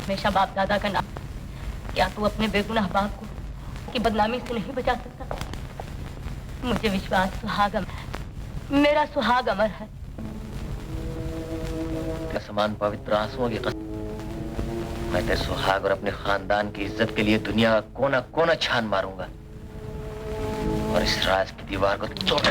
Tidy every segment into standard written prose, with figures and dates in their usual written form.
हमेशा बाप दादा का नाम, क्या तू अपने बेगुनाह बाप को की बदनामी से नहीं बचा सकता? मुझे विश्वास सुहाग अमर, मेरा सुहाग अमर है। समान पवित्र आंसुओं की कसम, मैं तेरे सुहाग और अपने खानदान की इज्जत के लिए दुनिया का कोना कोना छान मारूंगा और इस राज की दीवार को तोड़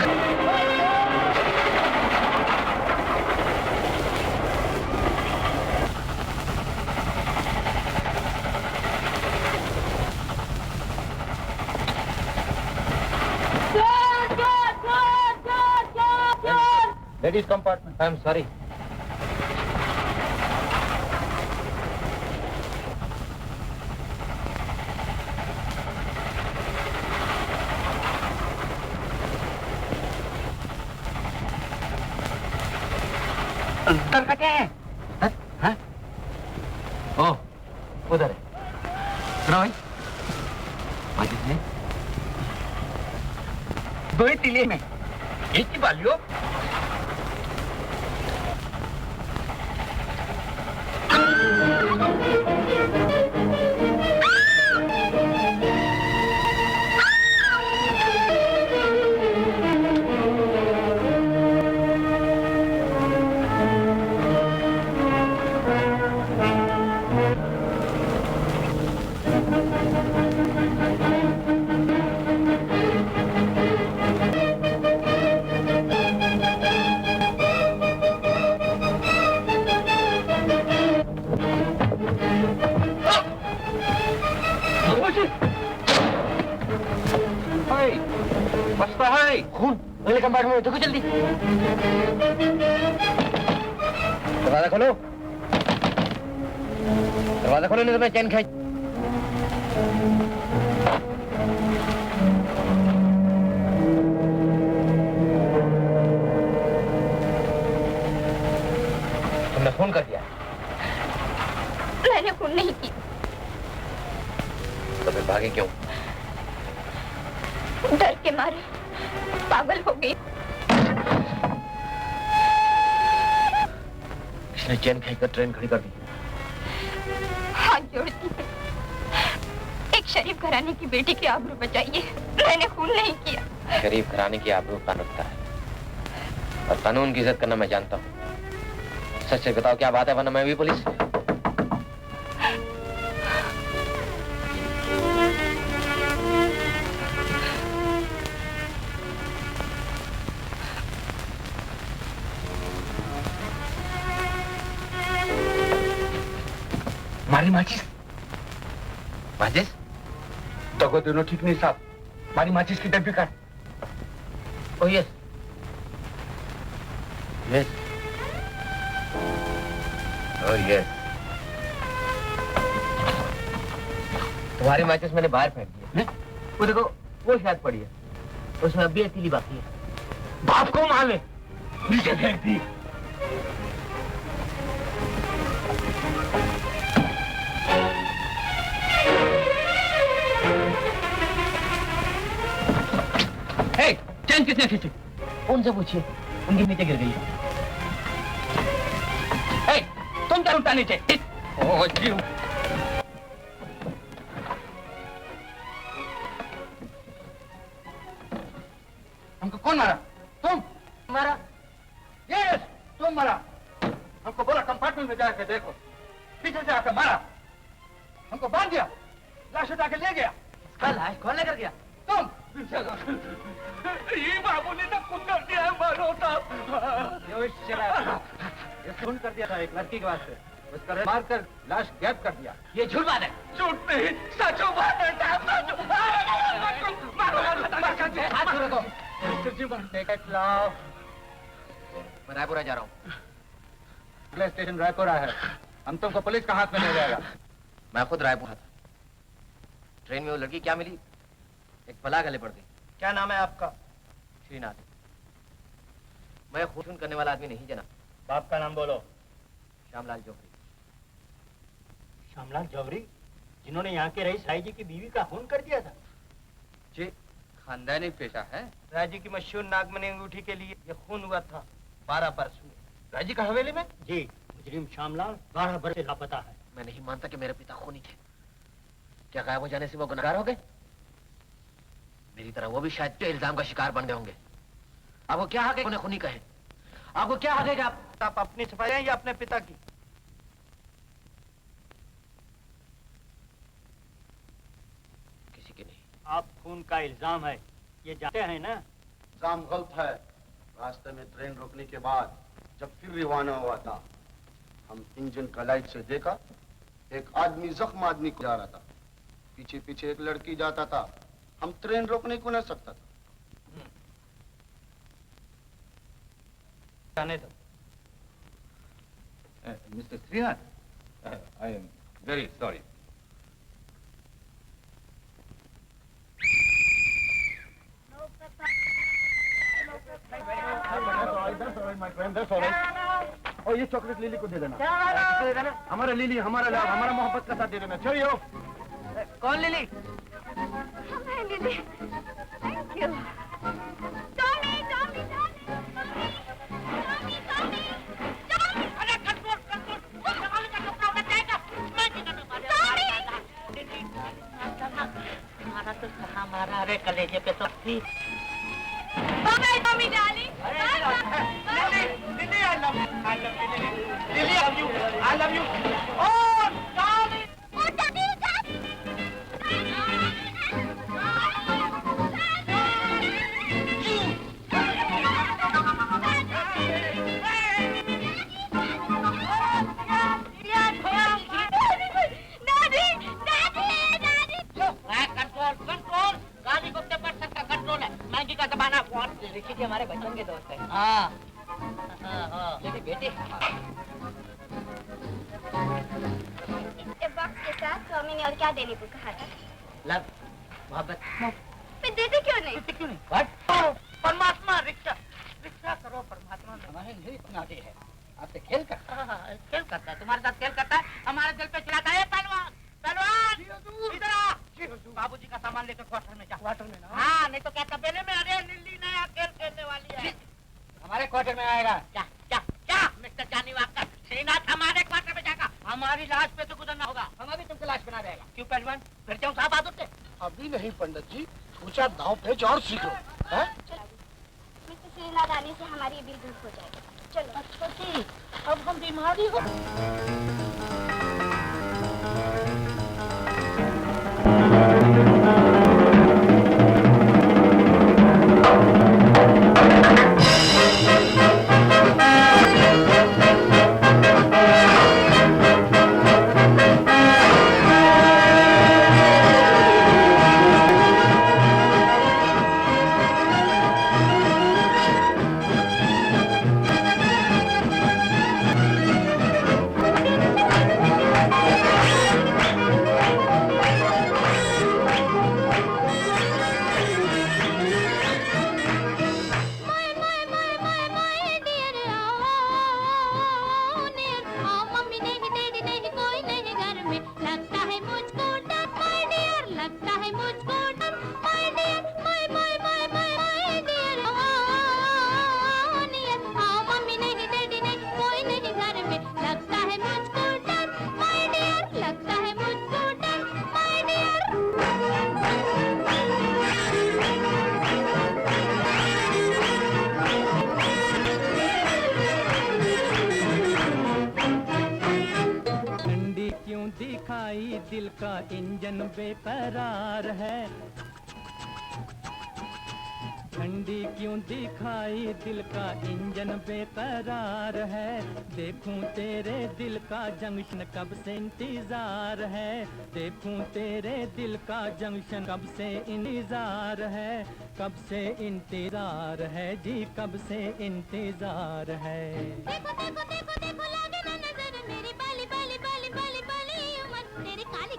Ladies compartment. I am sorry. अंदर का क्या है? हाँ? ओह, उधर है। सुनो भाई, माचिस ने दो ही तिले में एक ही बालियो। कंपार्टमेंट में देखो जल्दी। दरवाजा खोलो, दरवाजा खोलो नहीं तो मैं चैन खींच। तुमने फोन कर दिया? मैंने फोन नहीं किया। तो फिर भागे क्यों? डर के मारे पागल हो गई। इसने चैन खींचकर ट्रेन खड़ी कर दी। हाथ जोड़ती हूँ, एक शरीफ घराने की बेटी की आबरू बचाइए। मैंने खून नहीं किया। शरीफ घराने की आबरू कानून है और कानून की इज्जत करना मैं जानता हूँ। सच से बताओ क्या बात है, वरना मैं भी पुलिस। मारी माचिस। माचिस? दगो दोनों ठीक नहीं साहब। मारी माचिस की डब्बी का। Oh yes, yes, oh yes. तुम्हारी माचिस मैंने बाहर फेंक दी है। वो देखो, वो शायद पड़ी है, उसमें अभी अकेली बाकी है। बाप को मार ले, नीचे फेंक दी। चैन किसने खींची? उनसे पूछिए, उनके नीचे गिर गई। तुम क्या उठा नीचे? ओह जी। हमको कौन मारा? तुम मारा? यस, तुम मारा। हमको बोला कंपार्टमेंट में जाकर देखो, पीछे से आकर मारा। हमको बांध दिया, लाश उठा के ले गया। लाश कौन लेकर गया? तुम। ये बाबू ने तो खून कर दिया है, मारो साहब। ये खून कर दिया था एक लड़की के वास्ते, उसका मारकर लाश गैप कर दिया। ये झूठ बात है। झूठ नहीं, सचो बात है। हाथ छोड़ो तुम। मैं रायपुरा जा रहा हूँ। अगला स्टेशन रायपुरा है, हम तुमको पुलिस का हाथ में ले जाएगा। मैं खुद रायपुर था। ट्रेन में वो लड़की क्या मिली, एक बला गले पड़ गई। क्या नाम है आपका? श्रीनाथ। मैं खून करने वाला आदमी नहीं जना। बाप का नाम बोलो। श्यामलाल जौहरी। श्यामलाल जौहरी, जिन्होंने यहाँ के रईस राय जी की बीवी का खून कर दिया था? जी, खानदानी पेशा है। राय जी की मशहूर नागमणि अंगूठी के लिए ये खून हुआ था 12 बरस हुए। राय जी का हवेली में? जी, मुजरिम श्यामलाल 12 बरस से लापता है। मैं नहीं मानता कि मेरे पिता खूनी थे। क्या गायब हो जाने से वो गुनहगार हो गए? मेरी तरह वो भी शायद तो इल्जाम का शिकार बन गए होंगे। आपको क्या हक है उन्हें खूनी कहे? आपको क्या हक है कि आप अपनी सफाई हैं या अपने पिता की? किसी की नहीं। आप खून का इल्जाम है, ये जानते हैं ना? इल्जाम गलत है। रास्ते में ट्रेन रुकने के बाद जब फिर रवाना हुआ था, हम इंजन का लाइट से देखा एक आदमी जख्म आदमी को जा रहा था। पीछे पीछे एक लड़की जाता था। हम ट्रेन रोकने को नहीं सकता था। जाने दो। Mister Srinath, I am very sorry. और ये चॉकलेट लिली को दे देना। किसे दे देना? हमारा लिली, हमारा मोहब्बत का साथ दे देना। चलिए। कौन लिली? हमें lily. Thank you. Tommy, Tommy, Tommy, Tommy, Tommy. अरे कंट्रोल, कंट्रोल। जवानी का टुकड़ा उधर जाएगा। मैं नहीं करने वाला। लिली, तुम्हारा तो सहा मारा। अरे कलेजे पे तो थी। Tommy, Tommy darling. Lily, I love you. I love you, Lily. Lily, I love you. I love you. Oh, darling. Oh, daddy, daddy. ऋषि जी हमारे बचपन के दोस्त हैं। हाँ, बेटे बेटे। वक्त के साथ स्वामी ने और क्या देने को कहा था? लव, मोहब्बत। फिर देते क्यों नहीं? क्यों नहीं? What? परमात्मा, रिक्शा करो परमात्मा में। हमारे लिए नाते है, आपसे खेल करता हाँ, खेल करता है, तुम्हारे साथ खेल करता है, हमारे दिल पे चलाता है। पहलवान, पहलवान, इधर आ। बाबूजी का सामान लेकर क्वार्टर में जा। क्वार्टर में ना? हाँ, नहीं तो क्या तबेले में? अरे नीली नया खेल खेलने वाली है। हमारे क्वार्टर में आएगा। क्या क्या क्या मिस्टर जानी वाकर, श्रीनाथ हमारे क्वार्टर में जाएगा। हमारी लाश पे तो गुजरना होगा। हम अभी तुमको लाश बना देगा। क्यों पहलवान, फिर जाऊँ साहब बहादुर से? अभी नहीं पंडित जी, सोचा दाव पेच और सीखो। मिस्टर श्रीनाथ आने से हमारी ये बिल दूर हो जाएगी। चलो। अच्छा जी, अब हम बीमारी हो। दिल का इंजन बेकरार है। ठंडी क्यों दिखाई दिल का इंजन बेकरार है। देखूं तेरे दिल का जंक्शन कब से इंतजार है। देखूं तेरे दिल का जंक्शन कब से इंतजार है। कब से इंतजार है जी, कब से इंतजार है। देखो देखो देखो देखो लागे ना नजर मेरी बाली बाली बाली बाली बाली उम्र तेरे काले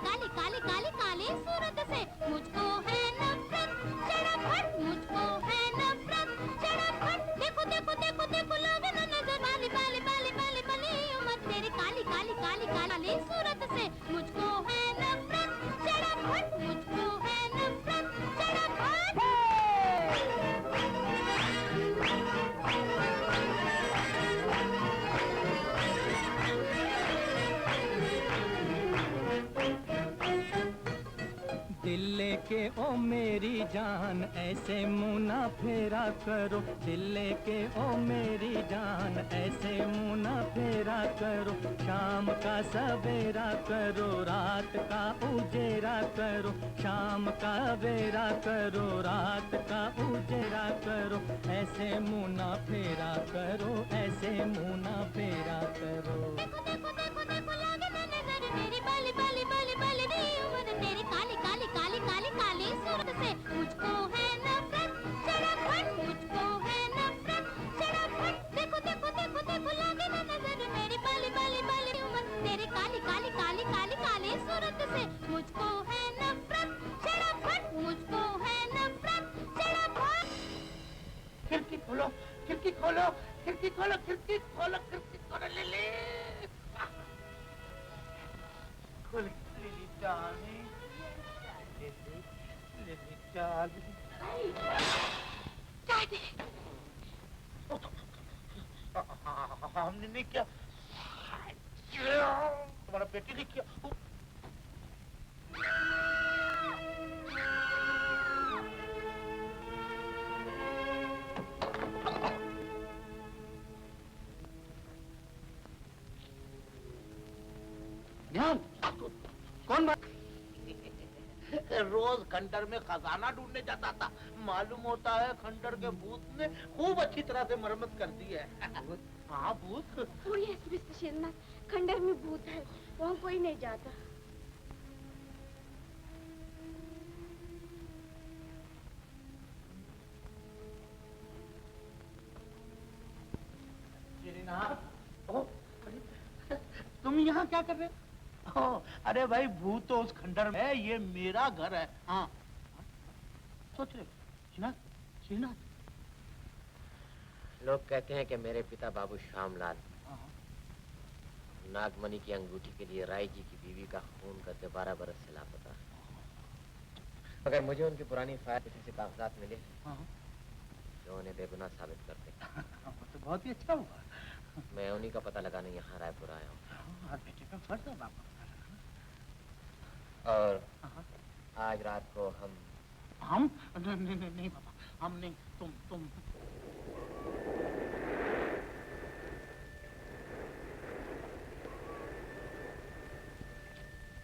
लेके ओ मेरी जान ऐसे मुंह ना फेरा करो, दिल लेके ओ मेरी जान ऐसे मुंह ना फेरा करो। शाम का सवेरा करो, रात का उजेरा करो, शाम का वेरा करो, रात का उजेरा करो। ऐसे मुंह ना फेरा करो, ऐसे मुंह ना फेरा करो। देखो देखो देखो देखो लागे ना नजर मेरी बाली बाली बाली बाली दी उम्र तेरी काली काली काली काली काली सूरत से मुझको है नफरत चढ़ापट, मुझको है नफरत चढ़ापट। देखो देखो देखो देखो लागे ना नजर मेरी बाली बाली बाली उम्र तेरी काली काली काली काली काली सूरत से मुझको है नफरत चढ़ापट, मुझको है नफरत चढ़ापट। खिड़की खोलो, खिड़की खोलो, खिड़की खोलो, खिड़की खोलो, खिड़की खोलो, लिली खोल, lily darling, lily, lily darling. Daddy हमने नहीं किया, तुम्हारा बेटी ने किया। ध्यान, कौन बात? रोज खंडर में खजाना ढूंढने जाता था, मालूम होता है खंडर के भूत ने खूब अच्छी तरह से मरम्मत कर दी है। हाँ भूत। Oh yes, Mr. शेरनाथ, खंडर में भूत है, वहाँ कोई नहीं जाता। तुम यहाँ क्या कर रहे हो? अरे भाई भूत तो उस खंडर में है, ये मेरा घर है। हाँ सोच रहे श्रीनाथ, श्रीनाथ। लोग कहते हैं कि मेरे पिता बाबू श्यामलाल नागमणि की अंगूठी के लिए राय जी की बीवी का खून करके 12 बरस से लापता है। मगर मुझे उनकी पुरानी फाइल किसी से कागजात मिले जो उन्हें बेगुनाह साबित करते। तो बहुत ही अच्छा हुआ। मैं उन्हीं का पता लगाने यहाँ रायपुर आया हूँ। बेटे का फर्ज है बाप का। और आज रात को हम नहीं नहीं नहीं, नहीं बाबा, हम नहीं, तुम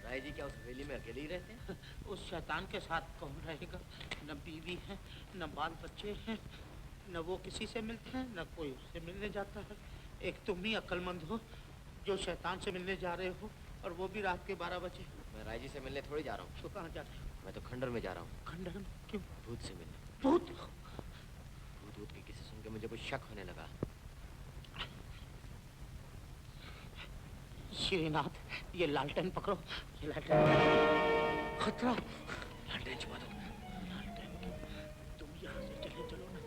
राय जी क्या उस हवेली में अकेले ही रहते हैं? उस शैतान के साथ कौन रहेगा? न बीवी है, न बाल बच्चे हैं, न वो किसी से मिलते हैं, न कोई उससे मिलने जाता है। एक तुम ही अक्लमंद हो जो शैतान से मिलने जा रहे हो, और वो भी रात के 12 बजे। मैं राय जी से मिलने थोड़ी जा रहा हूँ। तो कहाँ जा रहे हो? मैं तो खंडर में जा रहा हूँ। खंडर में? क्यों? भूत से मिलने। भूत? भूत की किसी सुन के मुझे कुछ शक होने लगा। श्रीनाथ, ये लालटेन पकड़ो, ये लालटेन। खतरा। लालटेन छुपा दो। लालटेन, तुम यहाँ से चले चलो ना।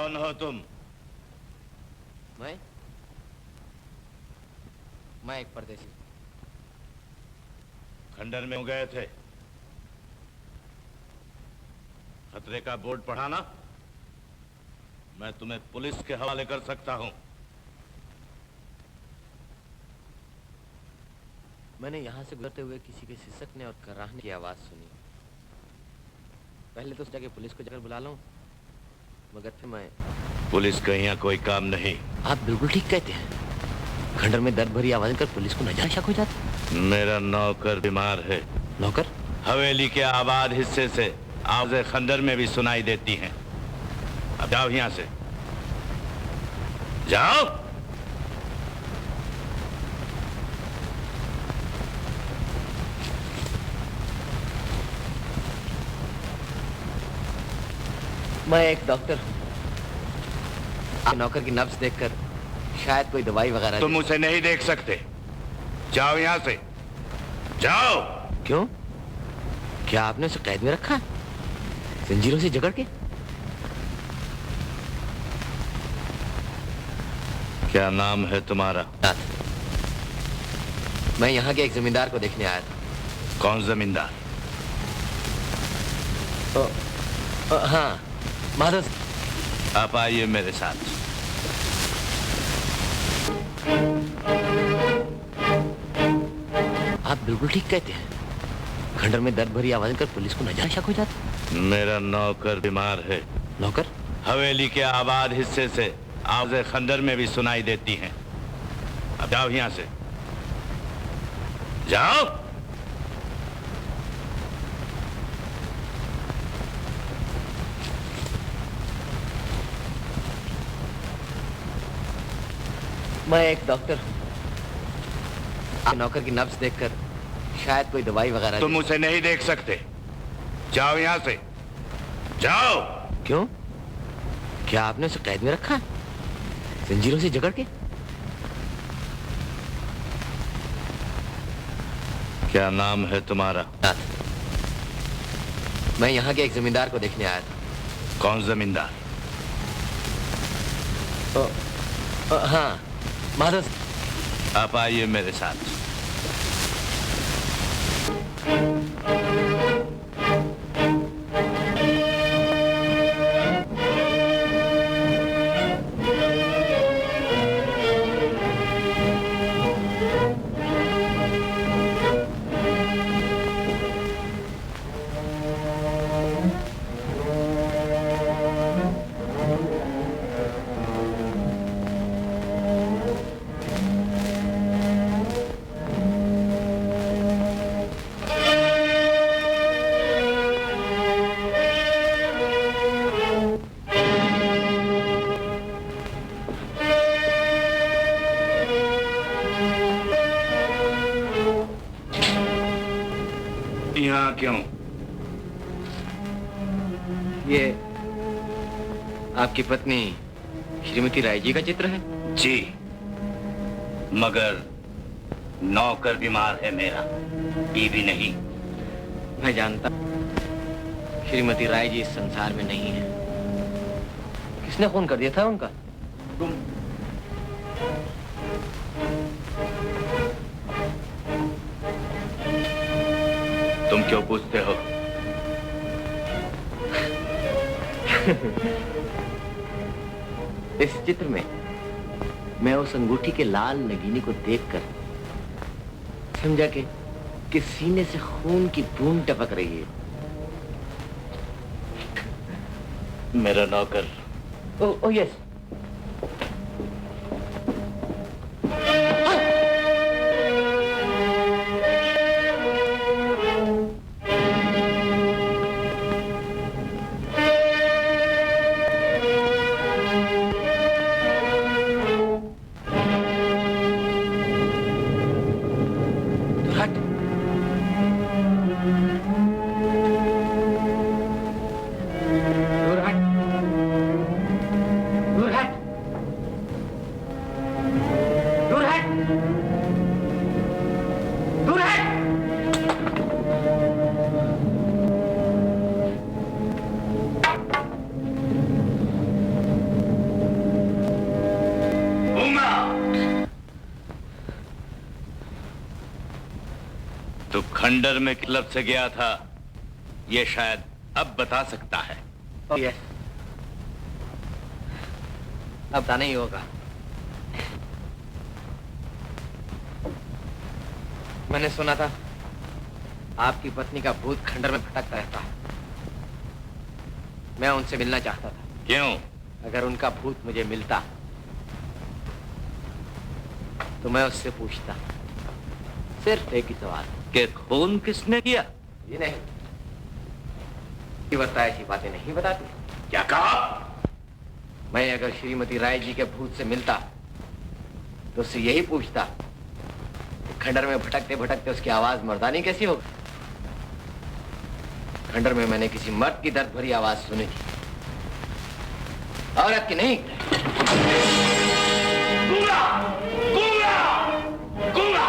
कौन हो तुम? मैं एक परदेसी। खंडर में गए थे? खतरे का बोर्ड पढ़ा ना? मैं तुम्हें पुलिस के हवाले कर सकता हूं। मैंने यहाँ से गुजरते हुए किसी के सिसकने और कराहने की आवाज सुनी। पहले तो सोचा कि पुलिस को जाकर बुला लूं, मगर फिर मैं... पुलिस का यहाँ कोई काम नहीं। आप बिल्कुल ठीक कहते हैं। खंडर में दर्द भरी आवाजें कर पुलिस को न जाने शक हो जाता। मेरा नौकर बीमार है। नौकर? हवेली के आबाद हिस्से से आवाजें खंडर में भी सुनाई देती हैं। अब जाओ यहाँ से, जाओ। मैं एक डॉक्टर हूँ। आप नौकर की नब्ज देखकर शायद कोई दवाई वगैरह... तुम उसे नहीं देख सकते। जाओ यहाँ से, जाओ। क्यों? क्या आपने उसे कैद में रखा है, जंजीरों से जकड़ के? क्या नाम है तुम्हारा? मैं यहाँ के एक जमींदार को देखने आया था। कौन जमींदार? हाँ, माधव। आप आइए मेरे साथ। आप बिल्कुल ठीक कहते हैं। खंडर में दर्द भरी आवाजें कर पुलिस को न जाने शक हो जाता। मेरा नौकर बीमार है। नौकर? हवेली के आबाद हिस्से से आवाजें खंडर में भी सुनाई देती हैं। अब जाओ यहाँ से, जाओ। मैं एक डॉक्टर हूँ। आप नौकर की नब्ज देखकर शायद कोई दवाई वगैरह... तुम उसे नहीं देख सकते। जाओ यहाँ से, जाओ। क्यों? क्या आपने उसे कैद में रखा है, जंजीरों से जकड़ के? क्या नाम है तुम्हारा? मैं यहाँ के एक जमींदार को देखने आया था। कौन जमींदार? हाँ, माधव। आप आइए मेरे साथ। यहाँ क्यों? ये आपकी पत्नी श्रीमती राय जी का चित्र है? जी, मगर नौकर बीमार है मेरा, बीवी नहीं। मैं जानता, श्रीमती राय जी इस संसार में नहीं है। किसने खून कर दिया था उनका? तुम क्यों पूछते हो? इस चित्र में मैं उस अंगूठी के लाल नगीने को देखकर समझा कि सीने से खून की बूंद टपक रही है। मेरा नौकर। ओ यस। खंडर में क्लब से गया था, ये शायद अब बता सकता है। यस, अब बताना ही होगा। मैंने सुना था आपकी पत्नी का भूत खंडर में भटकता रहता है। मैं उनसे मिलना चाहता था। क्यों? अगर उनका भूत मुझे मिलता तो मैं उससे पूछता सिर्फ एक ही सवाल कि खून किसने किया? ये नहीं, ये बताया ऐसी बातें नहीं बताती। क्या कहा? मैं अगर श्रीमती राय जी के भूत से मिलता तो उससे यही पूछता कि खंडर में भटकते भटकते उसकी आवाज मर्दानी कैसी होगी। खंडर में मैंने किसी मर्द की दर्द भरी आवाज सुनी थी, औरत की नहीं। गूंगा! गूंगा! गूंगा!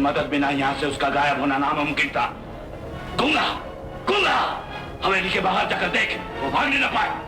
मदद बिना यहाँ से उसका गायब होना नामुमकिन था। गूंगा, गूंगा, हवेली के बाहर जाकर देख, वो भागने न पाए।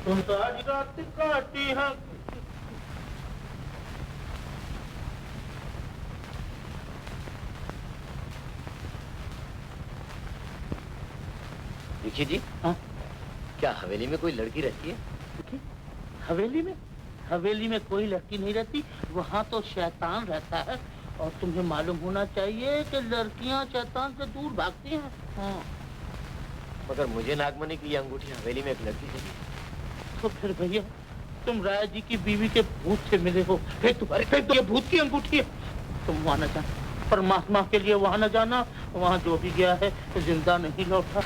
तुम सारी रात काटी है। देखिए जी, हाँ? क्या हवेली में कोई लड़की रहती है? हवेली में? हवेली में कोई लड़की नहीं रहती, वहाँ तो शैतान रहता है। और तुम्हें मालूम होना चाहिए कि लड़कियाँ शैतान से दूर भागती हैं। हाँ। मगर मुझे नागमणि की ये अंगूठी हवेली में एक लड़की से दी। तो फिर भैया तुम राय जी की बीवी के भूत से मिले हो। फिर तो ये भूत की अंगूठी है। तुम वहाँ न जाना, परमात्मा के लिए वहाँ न जाना। वहाँ जो भी गया है तो जिंदा नहीं लौटा।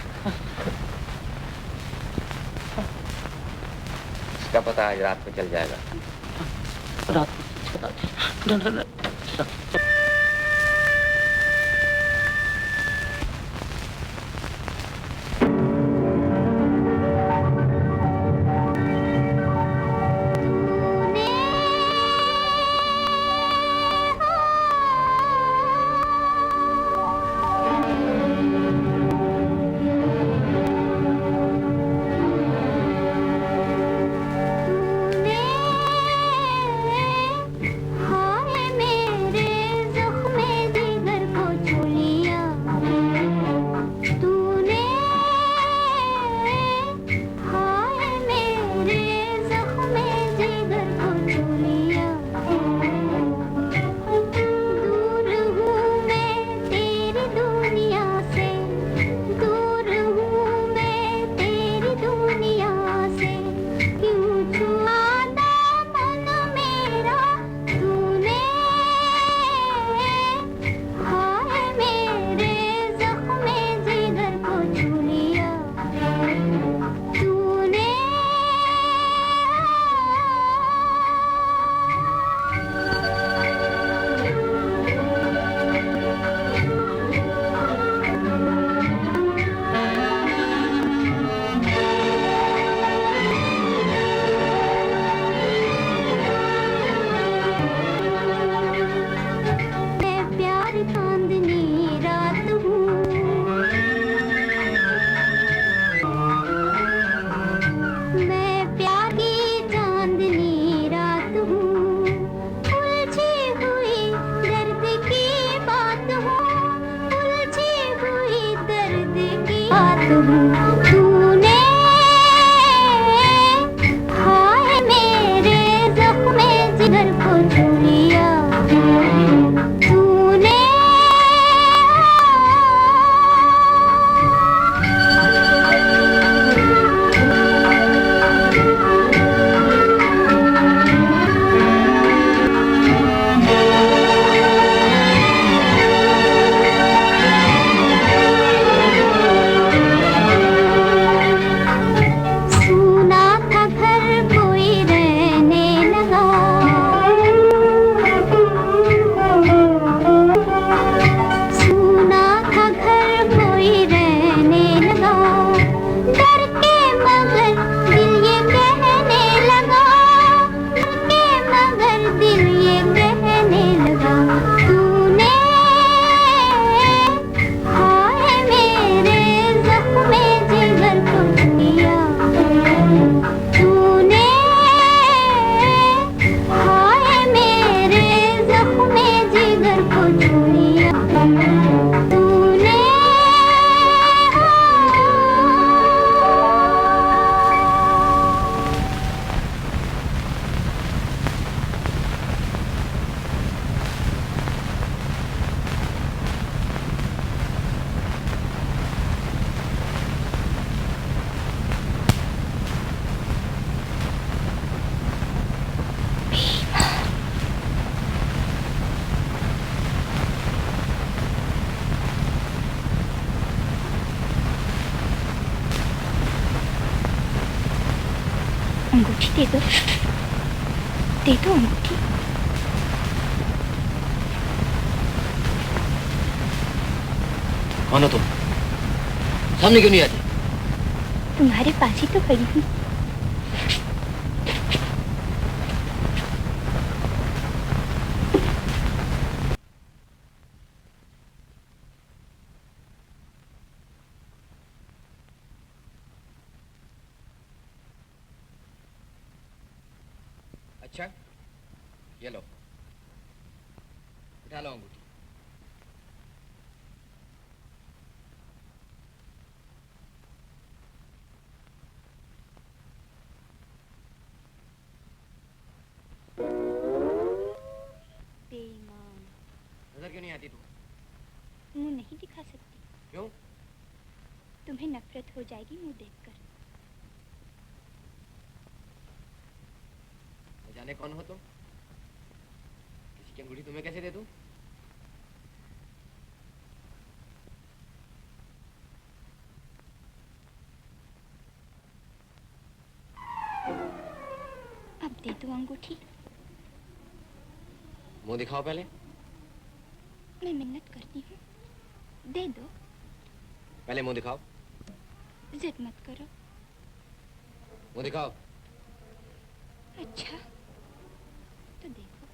इसका पता आज रात में चल जाएगा। रात में अंगूठी दे दो, दे दो अंगूठी। कौन हो तुम? सामने क्यों नहीं आती? तुम्हारे पास ही तो खड़ी हूँ। अच्छा, ये लो, उठा लो अंगूठी। बेईमान। नजर क्यों नहीं आती तू? मुंह नहीं दिखा सकती। क्यों? तुम्हें नफरत हो जाएगी मुंह देखकर। न जाने कौन हो तुम? किसी की अंगूठी तुम्हें कैसे दे दूं? अब दे दो अंगूठी। मुंह दिखाओ पहले। मैं मिन्नत करती हूँ, दे दो। पहले मुंह दिखाओ। जिद मत करो। मुंह दिखाओ। अच्छा, तो देखो।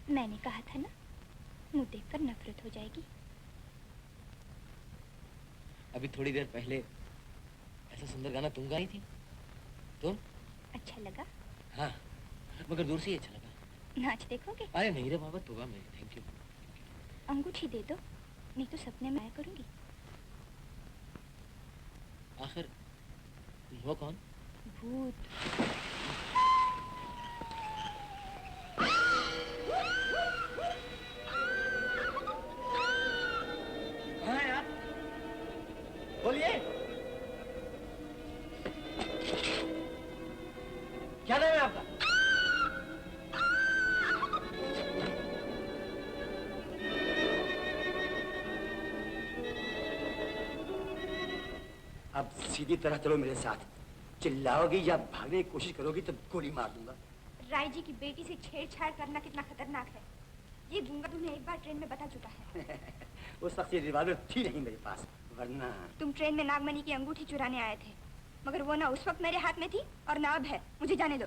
मैंने कहा था ना, मुंह देखकर नफरत हो जाएगी। अभी थोड़ी देर पहले ऐसा सुंदर गाना तुम गाई थी। तुम? अच्छा लगा? हाँ, मगर दूर से ही अच्छा लगा। नाच देखोगे? अरे नहीं रे बाबा, तोबा मेरी, थैंक यू। अंगूठी दे दो, नहीं तो सपने में आया करूंगी। आखिर तुम हो कौन? भूत। हाँ यार, बोलिए, क्या नाम है आपका? अब सीधी तरह चलो मेरे साथ। चिल्लाओगी या भागने की कोशिश करोगी तो गोली मार दूंगा। राय जी की बेटी से छेड़छाड़ करना कितना खतरनाक है, ये गूंगा तुम्हें एक बार ट्रेन में बता चुका है। उस वक्त ये रिवॉल्वर थी नहीं मेरे पास, वरना तुम ट्रेन में नागमणि की अंगूठी चुराने आए थे, मगर वो ना उस वक्त मेरे हाथ में थी और ना अब है। मुझे जाने दो।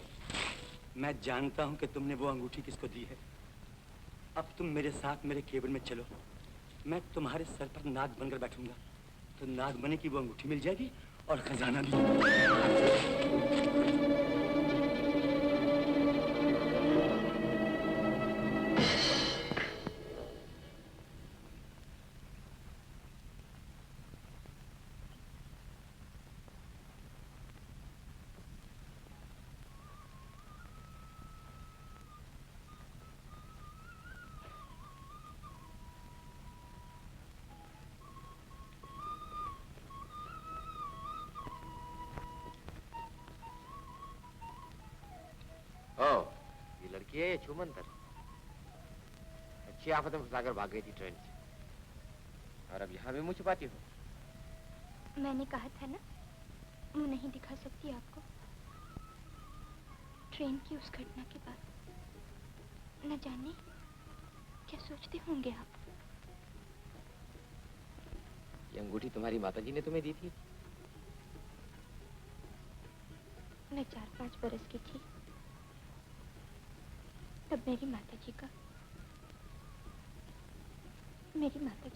मैं जानता हूँ कि तुमने वो अंगूठी किसको दी है। अब तुम मेरे साथ मेरे केबिन में चलो, मैं तुम्हारे सर पर नाग बनकर बैठूंगा, तो नागमणि की वो अंगूठी मिल जाएगी और खजाना भी। ये लड़की है ये छुमंतर। अच्छी आफत में फंसाकर भाग गई थी ट्रेन से, और अब यहाँ भी मुँह छुपाती हो। मैंने कहा था ना, मुंह नहीं दिखा सकती आपको। ट्रेन की उस घटना के बाद न जाने क्या सोचते होंगे आप। ये अंगूठी तुम्हारी माताजी ने तुम्हें दी थी? मैं 4-5 बरस की थी तब मेरी माताजी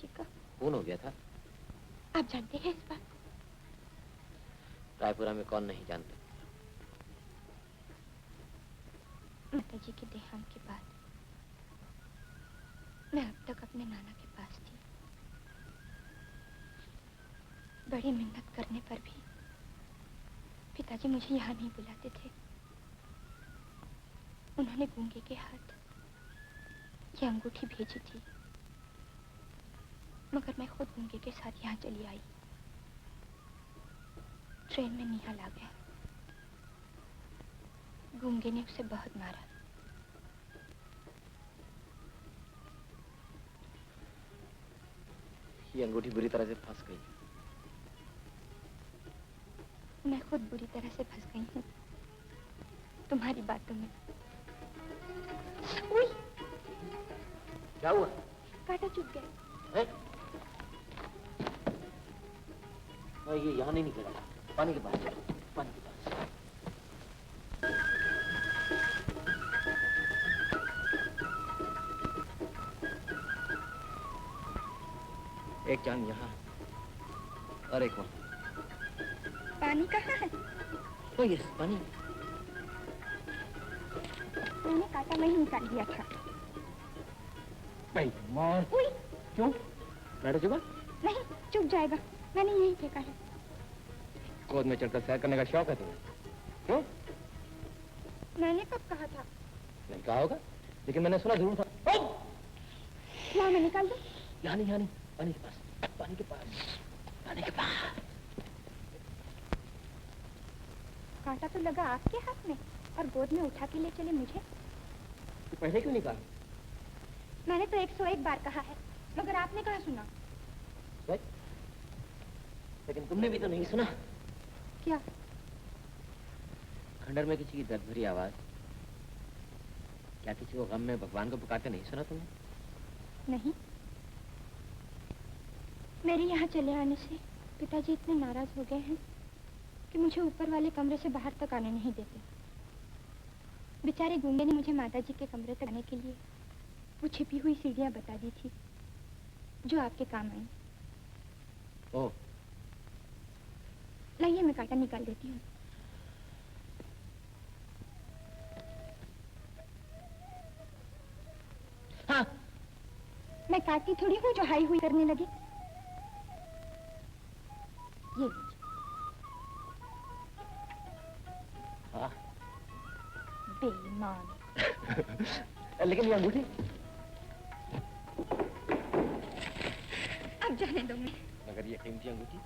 का खून हो गया था। आप जानते हैं इस बात को? रायपुरा में कौन नहीं जानता। माताजी के देहांत के बाद मैं अब तक अपने नाना के पास थी। बड़ी मिन्नत करने पर भी पिताजी मुझे यहाँ नहीं बुलाते थे। उन्होंने गूंगे के हाथ ये अंगूठी भेजी थी, मगर मैं खुद गूंगे के साथ यहाँ चली आई। ट्रेन में निहाल आ गया। गूंगे ने उसे बहुत मारा। ये अंगूठी बुरी तरह से फंस गई। मैं खुद बुरी तरह से फंस गई हूँ तुम्हारी बातों में। उई! क्या हुआ? कांटा चुभ गया। ये यहाँ नहीं निकलेगा। पानी के पास, पानी के पास। जान यहाँ और एक वहाँ। पानी कहाँ है? ओ यस, पानी। मैंने कांटा वहीं निकाल दिया था। उई। क्यों? बैठो चुका? नहीं, चुप जाएगा। मैंने यहीं फेंका है। गोद में चढ़कर सैर करने का शौक है तुम्हें? क्यों? मैंने कब कहा था? नहीं कहा होगा, लेकिन मैंने सुना जरूर था। यहाँ मैं निकाल दूं? यहाँ नहीं, पानी के पास, पानी के पास, पानी के पास। कांटा तो लगा आपके हाथ में और गोद में उठा के ले चले मुझे। तो पहले क्यों नहीं कहा? मैंने तो 101 बार कहा है, मगर आपने कहाँ सुना? लेकिन तुमने भी तो नहीं सुना। क्या? खंडर में किसी की दर्द भरी आवाज। क्या किसी को गम में भगवान को पुकारते नहीं सुना तुमने? नहीं। मेरे यहाँ चले आने से पिताजी इतने नाराज हो गए हैं कि मुझे ऊपर वाले कमरे से बाहर तक आने नहीं देते। बेचारे गूंगे ने मुझे माताजी के कमरे तक आने के लिए वो छिपी हुई सीढ़ियाँ बता दी थी जो आपके काम आई। ओह। लाइए मैं कांटा निकाल देती हूँ। हाँ। मैं काटती थोड़ी हूँ जो हाई हुई करने लगे। ये हाँ। बेईमान। लेकिन ये अंगूठी? अब जाने दो मैं। मगर ये कीमती अंगूठी?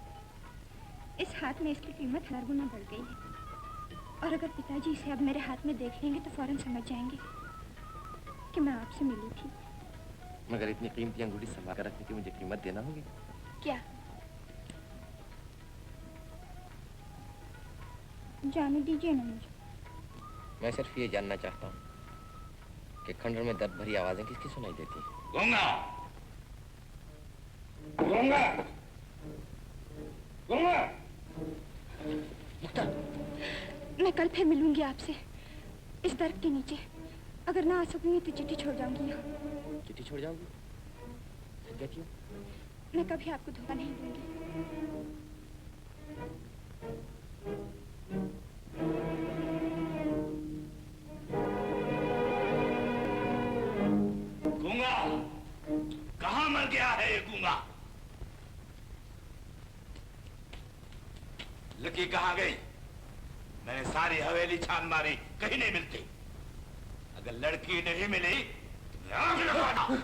इस हाथ में इसकी कीमत 1000 गुना बढ़ गई है और अगर पिताजी इसे अब मेरे हाथ में देख लेंगे तो फौरन समझ जाएंगे कि मैं आपसे मिली थी। मगर इतनी कीमती अंगूठी संभाल कर रखने की मुझे कीमत देना होगी। क्या? जाने दीजिए ना मुझे। मैं सिर्फ ये जानना चाहता हूँ कि खंडर में दर्द भरी आवाजें किसकी सुनाई देती हैं? गंगा! गंगा! गंगा! मुक्ता! मैं कल फिर मिलूंगी आपसे इस दर्द के नीचे। अगर ना आ सकूंगी तो चिट्ठी छोड़ जाऊंगी यहाँ। चिट्ठी छोड़ जाऊंगी? क्या क्यों? मैं कभी आपको धोखा नहीं दूंगी। गूंगा! कहाँ मर गया है ये गूंगा? लकी कहाँ गई? मैंने सारी हवेली छान मारी, कहीं नहीं मिलती। अगर लड़की नहीं मिली तो मैं आग लगाना।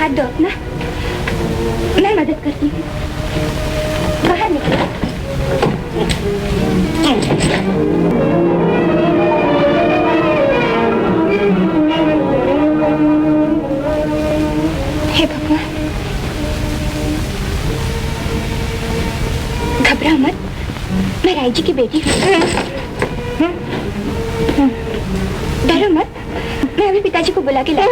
हाथ दो अपना, मैं मदद करती हूँ। बाहर निकलो। हे भगवान, घबराओ मत, मैं राय जी की बेटी हूँ। डरो मत, मैं अभी पिताजी को बुला के लाई।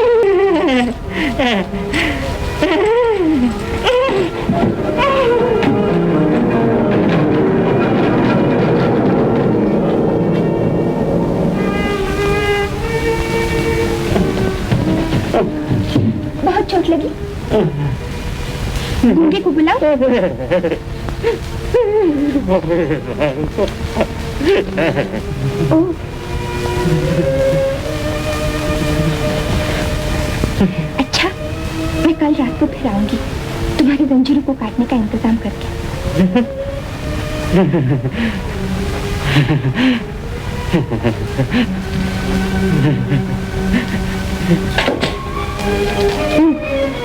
बहुत चोट लगी, गूंगे को बुलाओ। अच्छा, मैं कल रात को फिर आऊंगी तुम्हारे जंजीरों को काटने का इंतजाम करके।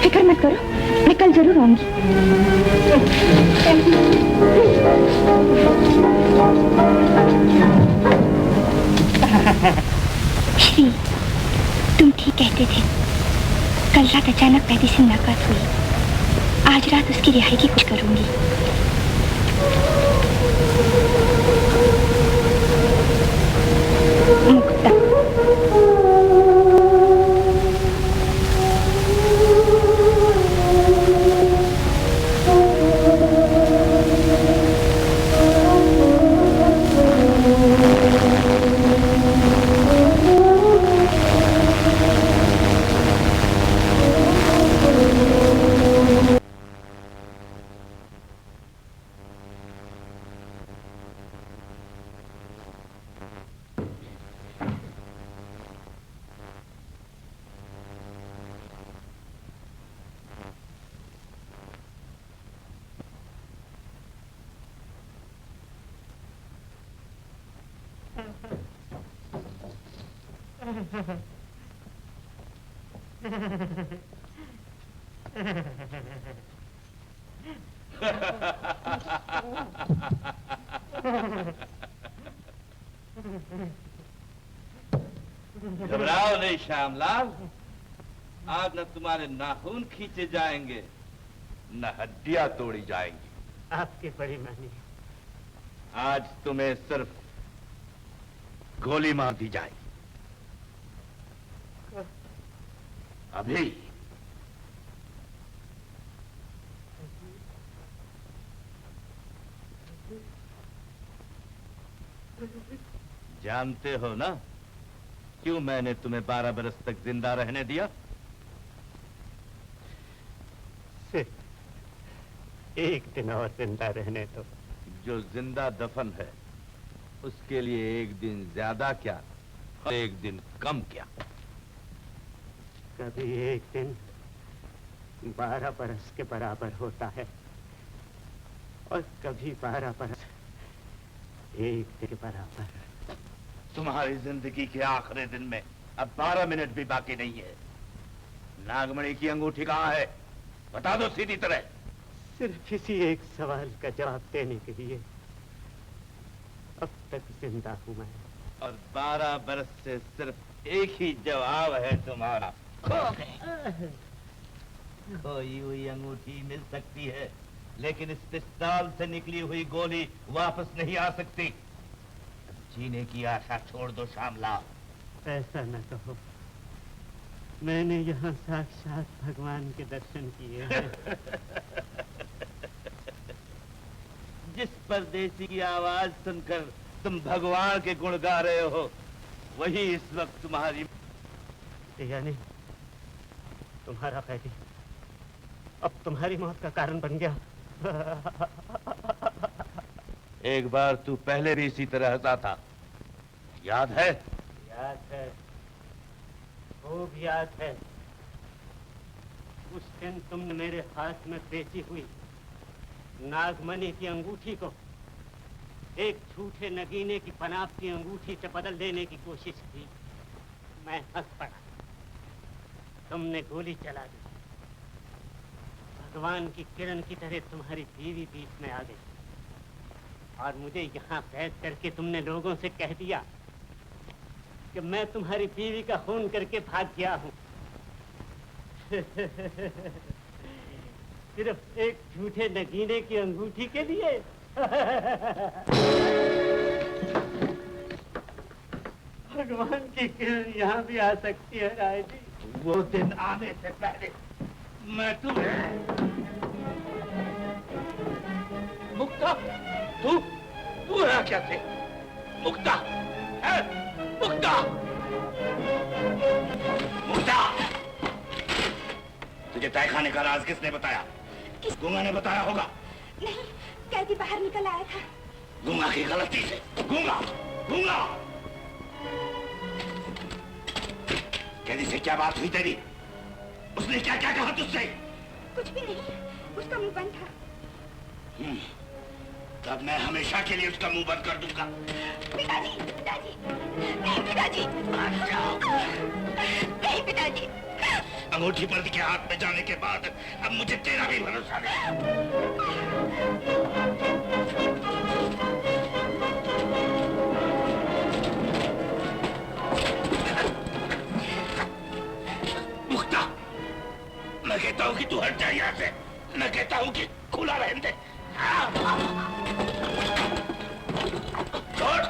फिक्र मत करो, मैं कल जरूर आऊंगी। श्री, तुम ठीक कहते थे। कल रात अचानक पैदी से मुलाकात हुई। आज रात उसकी रिहाई की कोशिश करूंगी। मुक्ता, घबराओ नहीं श्यामलाल, आज न तुम्हारे नाखून खींचे जाएंगे न हड्डियां तोड़ी जाएंगी। आपकी बड़ी मेहरबानी। आज तुम्हें सिर्फ गोली मार दी जाएगी। अभी जानते हो ना क्यों मैंने तुम्हें 12 बरस तक जिंदा रहने दिया? सिर्फ एक दिन और जिंदा रहने दो। जो जिंदा दफन है उसके लिए एक दिन ज्यादा क्या, एक दिन कम क्या। कभी एक दिन 12 बरस के बराबर होता है और कभी 12 बरस एक दिन के बराबर। तुम्हारी जिंदगी के आखिरी दिन में अब 12 मिनट भी बाकी नहीं है। नागमणि की अंगूठी कहाँ है? बता दो सीधी तरह। सिर्फ इसी एक सवाल का जवाब देने के लिए अब तक जिंदा हूं मैं। और 12 बरस से सिर्फ एक ही जवाब है तुम्हारा, खो गए। खोई हुई अंगूठी मिल सकती है लेकिन इस पिस्तौल से निकली हुई गोली वापस नहीं आ सकती। जीने की आशा छोड़ दो श्यामलाल। ऐसा न कहो, मैंने यहाँ साक्षात भगवान के दर्शन किए हैं। जिस परदेसी की आवाज सुनकर तुम भगवान के गुण गा रहे हो वही इस वक्त तुम्हारी यानी तुम्हारा पैदी अब तुम्हारी मौत का कारण बन गया। एक बार तू पहले भी इसी तरह हंसा था, याद है? याद है, खूब याद है। उस दिन तुमने मेरे हाथ में बेची हुई नागमणि की अंगूठी को एक झूठे नगीने की पनाप की अंगूठी से बदल देने की कोशिश की। मैं हंस पड़ा, तुमने गोली चला दी। भगवान की किरण की तरह तुम्हारी बीवी बीच में आ गई और मुझे यहाँ बैठ करके तुमने लोगों से कह दिया कि मैं तुम्हारी बीवी का खून करके भाग गया हूँ। सिर्फ एक झूठे नगीने की अंगूठी के लिए। भगवान की किरण यहाँ भी आ सकती है राय जी। वो दिन आने से पहले मैं तुम्हें मुक्ता, तू है कैसे? मुक्ता है? मुक्ता, मुक्ता, तुझे तहखाने का राज किसने बताया? गुंगा ने बताया होगा। नहीं, कैदी बाहर निकल आया था। गुंगा की गलती से। गुंगा, गुंगा। कैदी से क्या बात हुई तेरी? उसने क्या क्या कहा तुझसे? कुछ भी नहीं, उसका मुंह बंद था। तब मैं हमेशा के लिए उसका मुंह बंद कर दूंगा। पिताजी, पिताजी, नहीं पिताजी, नहीं पिताजी। अंगूठी पर्दी के हाथ में जाने के बाद अब मुझे तेरा भी भरोसा नहीं। मुक्ता, मैं कहता हूँ कि तू हट जाए यहाँ से। मैं कहता हूँ कि खुला रहने दे। छोड़,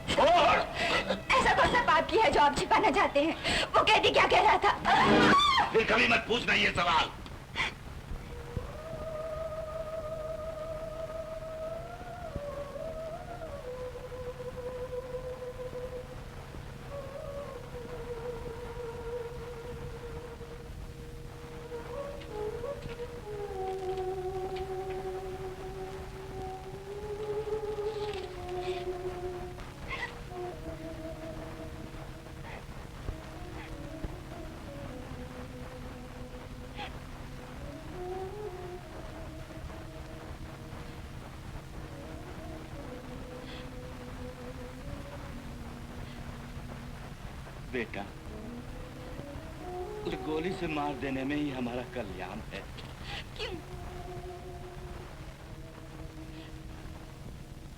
छोड़। ऐसा कौन सा पाप किया है जो आप छिपाना चाहते हैं? वो कैदी क्या कह रहा था? फिर कभी मत पूछना ये सवाल। बेटा, उस गोली से मार देने में ही हमारा कल्याण है। क्यों?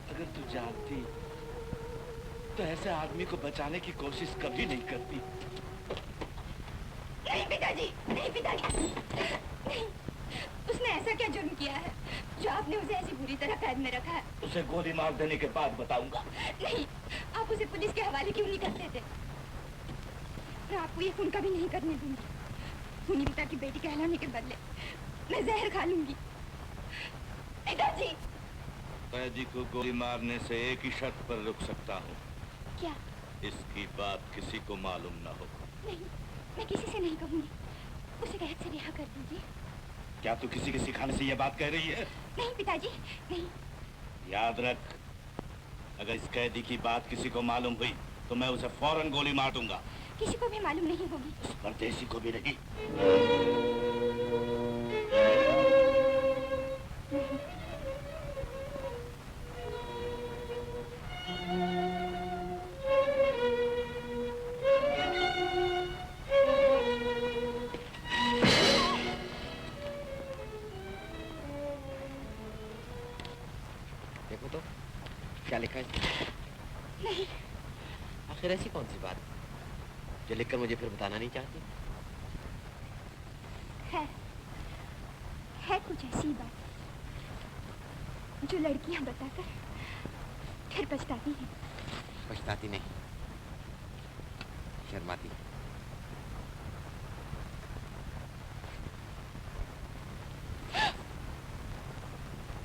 अगर तू जानती तो ऐसे आदमी को बचाने की कोशिश कभी नहीं करती। नहीं पिताजी, नहीं पिताजी, नहीं। उसने ऐसा क्या जुर्म किया है जो आपने उसे ऐसी बुरी तरह कैद में रखा है? उसे गोली मार देने के बाद बताऊंगा। नहीं, आप उसे पुलिस के हवाले क्यों नहीं करते थे? मैं आपको ये खून कभी नहीं करने दूंगी। खूनी पिता की बेटी कहलाने के बदले मैं जहर खा लूंगी। पिताजी, कैदी को गोली मारने से एक ही शर्त पर रुक सकता हूँ। क्या? इसकी बात किसी को मालूम न हो। नहीं, मैं किसी से नहीं कहूंगी। उसे कैद से रिहा कर दीजिए। क्या तू किसी के सिखाने से ये बात कह रही है? नहीं पिताजी, नहीं। याद रख, अगर इस कैदी की बात किसी को मालूम हुई तो मैं उसे फौरन गोली मार दूंगा। किसी को भी मालूम नहीं होगी। उस परदेसी को भी नहीं। देखो तो क्या लिखा है? नहीं। आखिर ऐसी कौन सी बात जो लिखकर मुझे फिर बताना नहीं चाहती? है कुछ ऐसी बात जो लड़कियां बताकर फिर पछताती हैं। पछताती नहीं, शर्माती।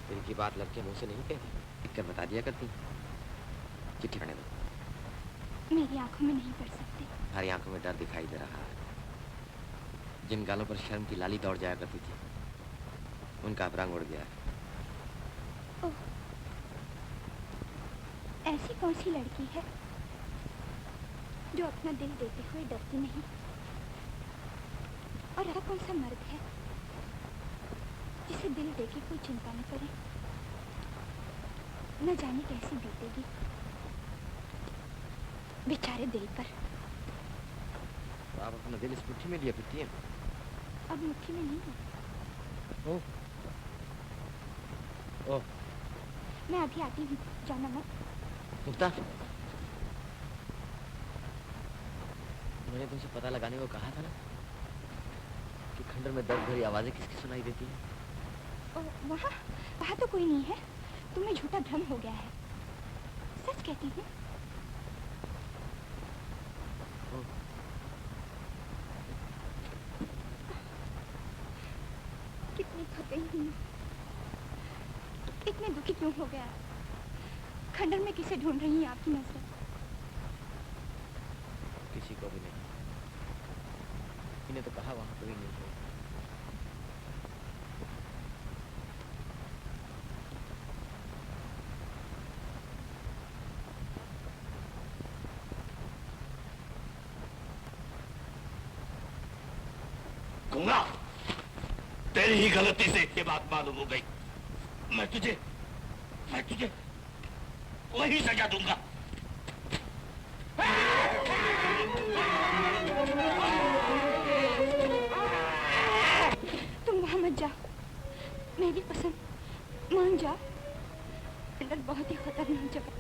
दिल की बात लड़के मुंह से नहीं कहती, लिखकर बता दिया करती। चिट्ठी पढ़ने दो। मेरी आंखों में नहीं पड़ सकती। हमारी आंखों में डर दिखाई दे रहा है। जिन गालों पर शर्म की लाली दौड़ जाया करती थी, उनका अब रंग उड़ गया है। ओह, ऐसी कौन सी लड़की है जो अपना दिल देते हुए डरती नहीं? और ऐसा कौन सा मर्द है जिसे दिल देके कोई चिंता न करे? न जाने कैसी बीतेगी बेचारे दिल पर। तो आप अपना दिल इस मुट्ठी में लिए फिरती हैं? अब मुट्ठी में नहीं है, ओ, ओ, मैं अभी आती हूँ, जाना मत। मुक्ता, मैंने तुमसे पता लगाने को कहा था ना कि खंडर में दर्द भरी आवाजें किसकी सुनाई देती हैं? वहाँ तो कोई नहीं है। तुम्हें झूठा भ्रम हो गया है। सच कहती हूँ। कितनी थक गई हूँ। इतने दुखी क्यों हो गया? खंडर में किसे ढूंढ रही हैं आपकी नजरें? किसी को भी नहीं। इन्हें तो कहा वहां कोई नहीं है। गंगा, तेरी ही गलती से ये बात मालूम हो गई। मैं तुझे वही सजा दूंगा। तुम वहां मत जाओ। मेरी पसंद मान जाओ। खंडर बहुत ही खतरनाक जगह।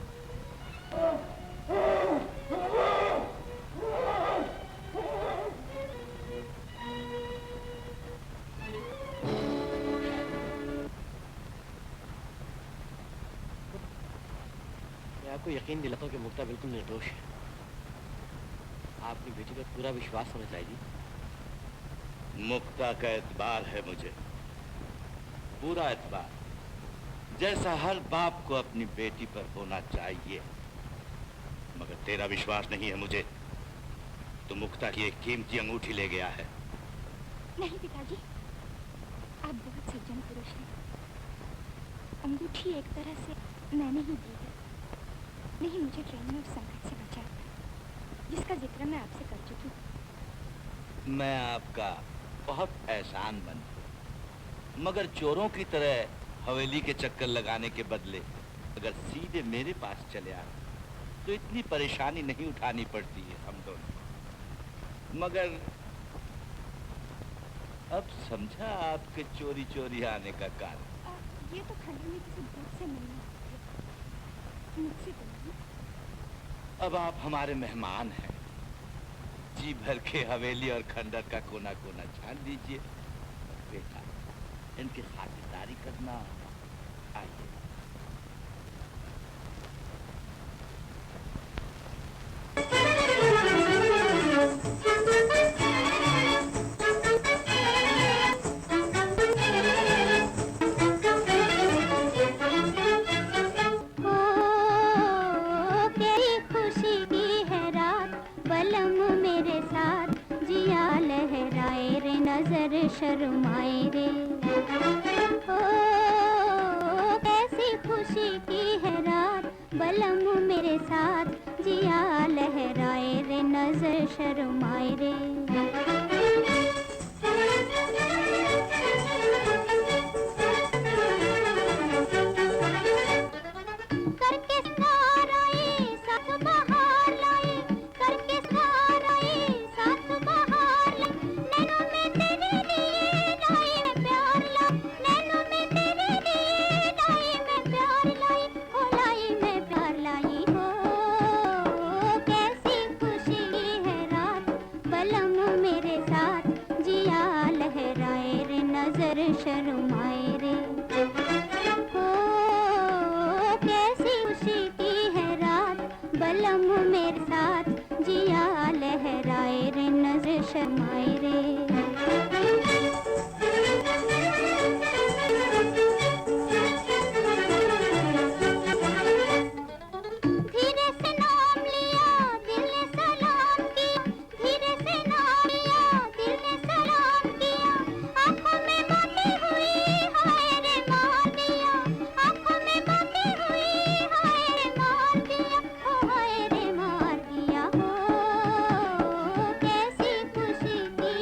आपको यकीन दिलाता हूं कि मुक्ता बिल्कुल निर्दोष है। आपकी बेटी पर पूरा विश्वास होना चाहिए। मुक्ता का एतबार है मुझे, पूरा एतबार, जैसा हर बाप को अपनी बेटी पर होना चाहिए। मगर तेरा विश्वास नहीं है मुझे। तो मुक्ता की एक कीमती अंगूठी ले गया है। नहीं पिताजी, आप बहुत सज्जन पुरुष हैं। अंगूठी एक तरह से मैंने ही दी है। नहीं, मुझे ट्रेन में उस संकट से बचाया था जिसका जिक्र मैं आपसे कर चुकी हूँ। मैं आपका बहुत एहसानमंद हूँ, मगर चोरों की तरह हवेली के चक्कर लगाने के बदले अगर सीधे मेरे पास चले आए तो इतनी परेशानी नहीं उठानी पड़ती है हम दोनों। मगर अब समझा आपके चोरी चोरी आने का कारण। ये तो खंडर में किसी भूत से मिलना है, मुझसे तो नहीं। अब आप हमारे मेहमान हैं। जी भर के हवेली और खंडर का कोना कोना छान लीजिए। बेटा, इनकी खातिरदारी करना। आइए। शर्माए रे, ओ कैसी खुशी की है रात, बलम मेरे साथ जिया लहराए रे, नजर शर्माए रे। शर्माए रे, ओ कैसी खुशी की है रात, बलम मेरे साथ जिया लहराए रे, नजर शर्माए रे। खुशी की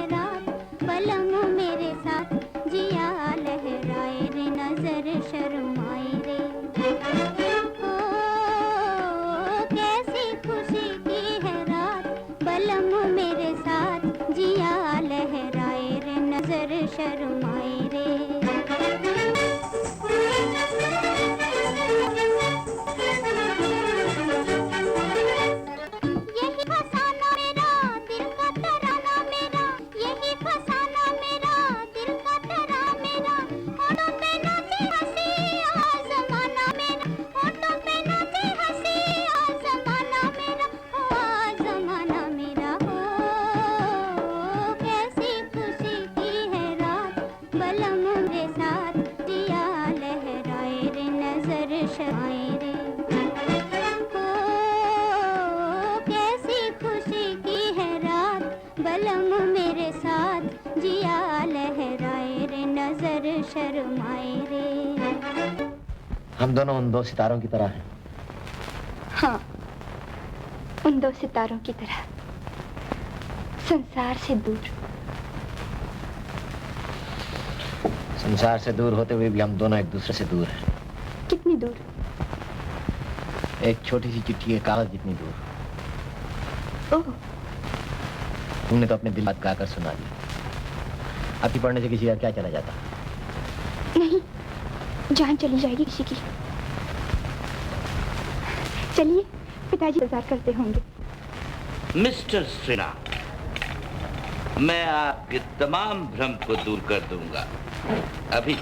शर्माए रे। हम दोनों उन दो सितारों की तरह हैं। हाँ, उन दो सितारों की तरह, संसार से दूर। संसार से दूर होते हुए भी हम दोनों एक दूसरे से दूर हैं। कितनी दूर? एक छोटी सी चिट्ठी के कागज जितनी दूर। ओह, तुमने तो अपने दिल बात गाकर सुना दी। आपकी पढ़ने से किसी का क्या चला जाता? नहीं, जान चली जाएगी किसी की। चलिए, पिताजी इंतजार करते होंगे। मिस्टर श्रीनाथ, मैं आपके तमाम भ्रम को दूर कर दूंगा। अभी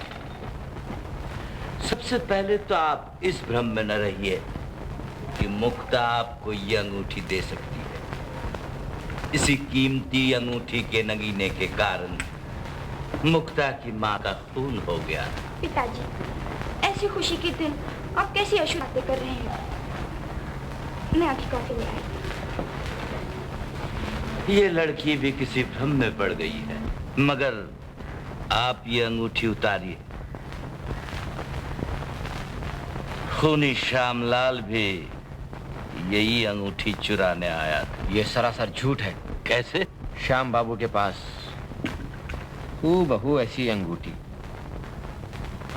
सबसे पहले तो आप इस भ्रम में न रहिए कि मुक्ता आपको ये अंगूठी दे सकती है। इसी कीमती अंगूठी के नगीने के कारण मुक्ता की मां का खून हो गया। पिताजी, ऐसी खुशी के दिन आप कैसी अशुभ बातें कर रहे हैं? मैं आपकी कॉफी ले आई। ये लड़की भी किसी भ्रम में पड़ गई है। मगर आप ये अंगूठी उतारिए। खूनी श्यामलाल भी यही अंगूठी चुराने आया था। ये सरासर झूठ है। कैसे? श्याम बाबू के पास हूबहू ऐसी अंगूठी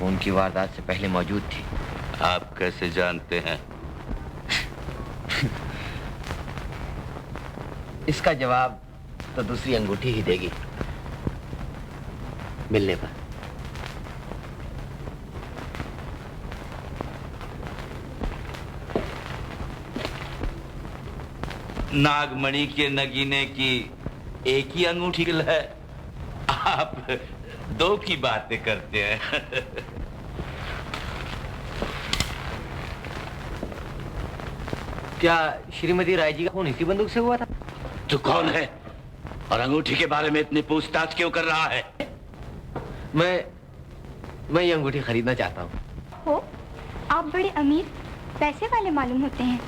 उनकी वारदात से पहले मौजूद थी। आप कैसे जानते हैं? इसका जवाब तो दूसरी अंगूठी ही देगी, मिलने पर। नागमणि के नगीने की एक ही अंगूठी है, आप दो की बातें करते हैं। क्या श्रीमती राय जी का खून इसी बंदूक से हुआ था? तू कौन है और अंगूठी के बारे में इतनी पूछताछ क्यों कर रहा है? मैं ये अंगूठी खरीदना चाहता हूँ। हो, आप बड़े अमीर पैसे वाले मालूम होते हैं,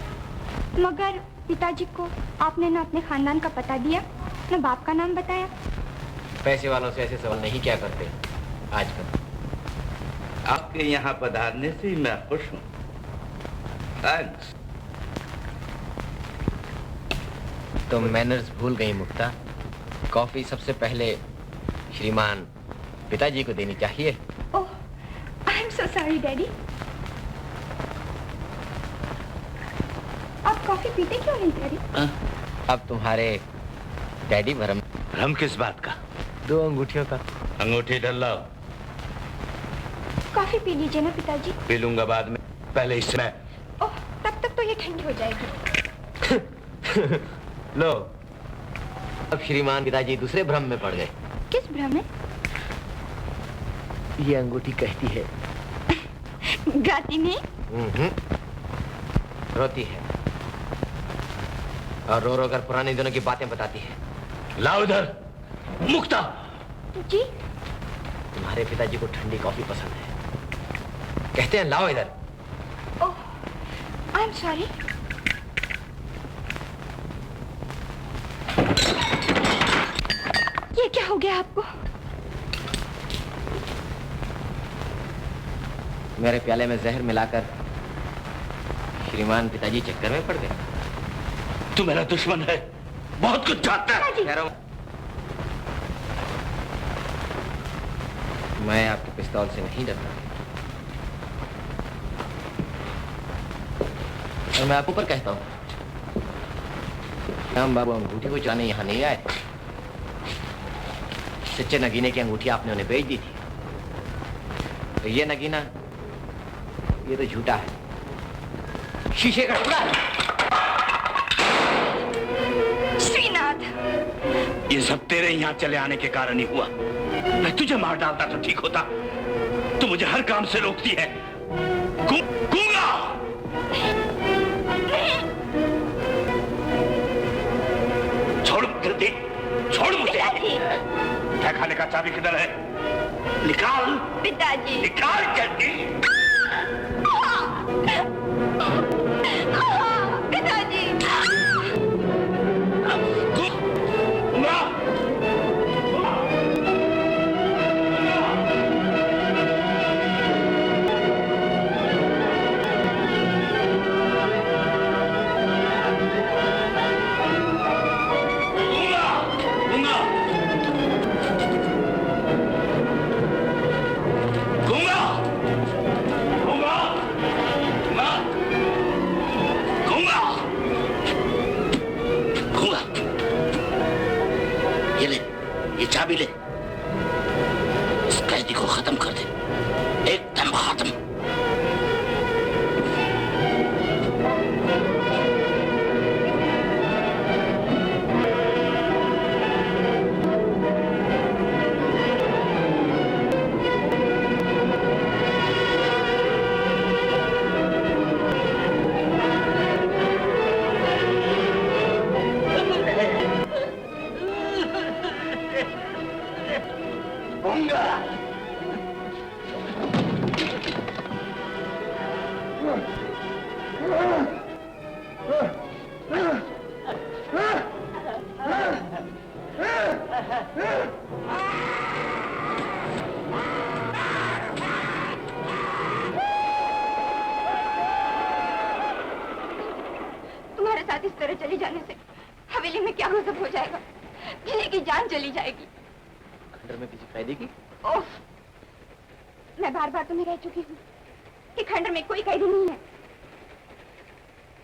मगर पिताजी को आपने ना अपने खानदान का पता दिया, ना बाप का नाम बताया। पैसे वालों से ऐसे सवाल नहीं क्या करते आजकल। आपके यहाँ पधारने से ही मैं खुश हूँ। थैंक्स। तो मैनर्स भूल गई मुक्ता। कॉफी सबसे पहले श्रीमान पिताजी को देनी चाहिए। Oh, I am so sorry daddy. आप कॉफी पीते क्यों नहीं डैडी? अब तुम्हारे डैडी भ्रम। भ्रम किस बात का? दो अंगूठियों का। अंगूठी डलाओ। कॉफी पी लीजिए ना पिताजी। पी लूंगा बाद में, पहले इसमें। ओह, तब तक तो ये ठंडी हो जाएगी। लो, अब श्रीमान पिताजी दूसरे भ्रम में पड़ गए। किस भ्रम में? ये अंगूठी कहती है। गाती नहीं? रोती है और रो रो कर पुराने दिनों की बातें बताती है। लाओ इधर मुक्ता। जी? तुम्हारे पिताजी को ठंडी कॉफी पसंद है, कहते हैं लाओ इधर। ओह, आई एम सॉरी। ये क्या हो गया आपको? मेरे प्याले में जहर मिलाकर श्रीमान पिताजी चक्कर में पड़ गए। तू मेरा दुश्मन है, बहुत कुछ जानता है। मैं आपके पिस्तौल से नहीं डरता, और मैं आपको पर कहता हूँ, श्याम बाबू अंगूठी को चुराने यहाँ नहीं आए। सच्चे नगीने की अंगूठी आपने उन्हें बेच दी थी। तो ये नगीना, ये तो झूठा है, शीशे का टुकड़ा है। श्रीनाथ, ये सब तेरे यहाँ चले आने के कारण ही हुआ। मैं तुझे मार डालता तो ठीक होता। तू मुझे हर काम से रोकती है। गूंगा! छोड़ जल्दी, छोड़ मुझे। क्या खाने का चाबी किधर है? निकाल पिताजी। निकाल जल्दी। पिताजी। चाबी ले, इस कैदी को खत्म कर दे, एकदम खत्म। तुम्हारे साथ इस तरह चली जाने से हवेली में क्या गजब हो जाएगा, किसी की जान चली जाएगी। खंडर में किसी कैदी की? ओह, मैं बार बार तुम्हें कह चुकी हूँ कि खंडर में कोई कैदी नहीं है,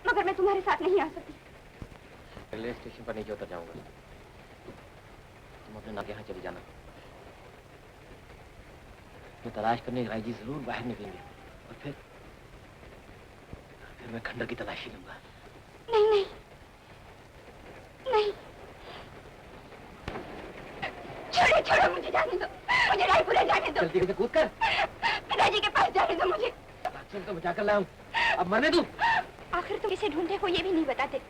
मगर मैं तुम्हारे साथ नहीं आ सकती। रेलवे स्टेशन पर नीचे उतर जाऊंगा, तुम अपने नाक यहाँ चली जाना। मैं तलाश करने रायजी जरूर बाहर निकलेंगे और फिर मैं खंडर की तलाशी लूंगा। नहीं नहीं नहीं, छोड़ो छोड़ो, मुझे जाने दो, मुझे रायपुरा जाने दो। जल्दी से कूद कर पिताजी के पास जाने दो मुझे। तो बचा कर लाऊं, अब मरने दूं। आखिर तुम किसे ढूंढते हो ये भी नहीं बताते।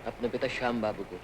अपने पिता श्याम बाबू को।